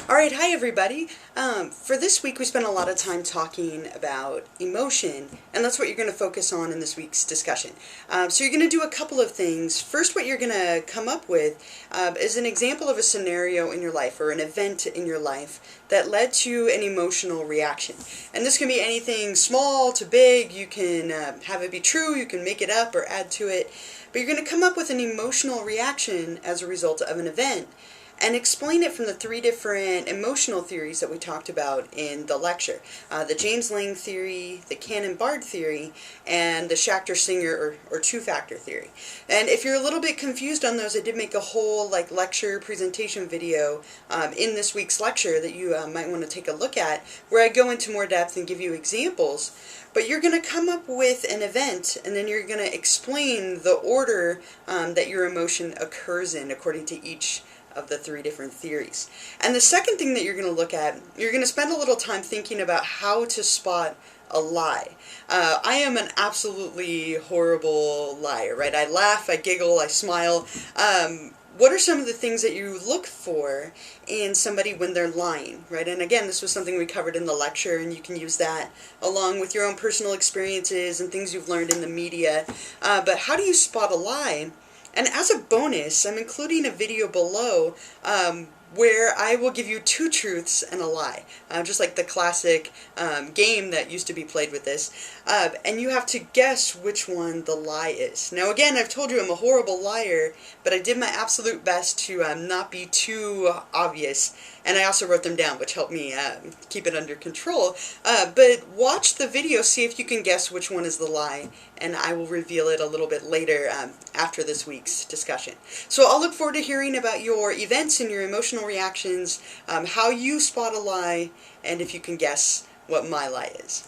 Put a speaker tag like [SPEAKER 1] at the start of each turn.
[SPEAKER 1] Alright, hi everybody. For this week we spent a lot of time talking about emotion, and that's what you're going to focus on in this week's discussion. So you're going to do a couple of things. First, what you're going to come up with is an example of a scenario in your life, or an event in your life, that led to an emotional reaction. And this can be anything small to big. You can have it be true, you can make it up or add to it, but you're going to come up with an emotional reaction as a result of an event, and explain it from the three different emotional theories that we talked about in the lecture. The James Lang theory, the Cannon-Bard theory, and the Schachter-Singer or two-factor theory. And if you're a little bit confused on those, I did make a whole lecture presentation video in this week's lecture that you might want to take a look at, where I go into more depth and give you examples. But you're going to come up with an event, and then you're going to explain the order that your emotion occurs in according to each of the three different theories. And the second thing that you're going to look at, you're going to spend a little time thinking about how to spot a lie. I am an absolutely horrible liar, right? I laugh, I giggle, I smile. What are some of the things that you look for in somebody when they're lying, right? And again, this was something we covered in the lecture, and you can use that along with your own personal experiences and things you've learned in the media. But how do you spot a lie? And as a bonus, I'm including a video below where I will give you two truths and a lie, just like the classic game that used to be played with this, and you have to guess which one the lie is. Now again, I've told you I'm a horrible liar, but I did my absolute best to not be too obvious, and I also wrote them down, which helped me keep it under control. But watch the video, see if you can guess which one is the lie, and I will reveal it a little bit later after this week's discussion. So I'll look forward to hearing about your events and your emotional reactions, how you spot a lie, and if you can guess what my lie is.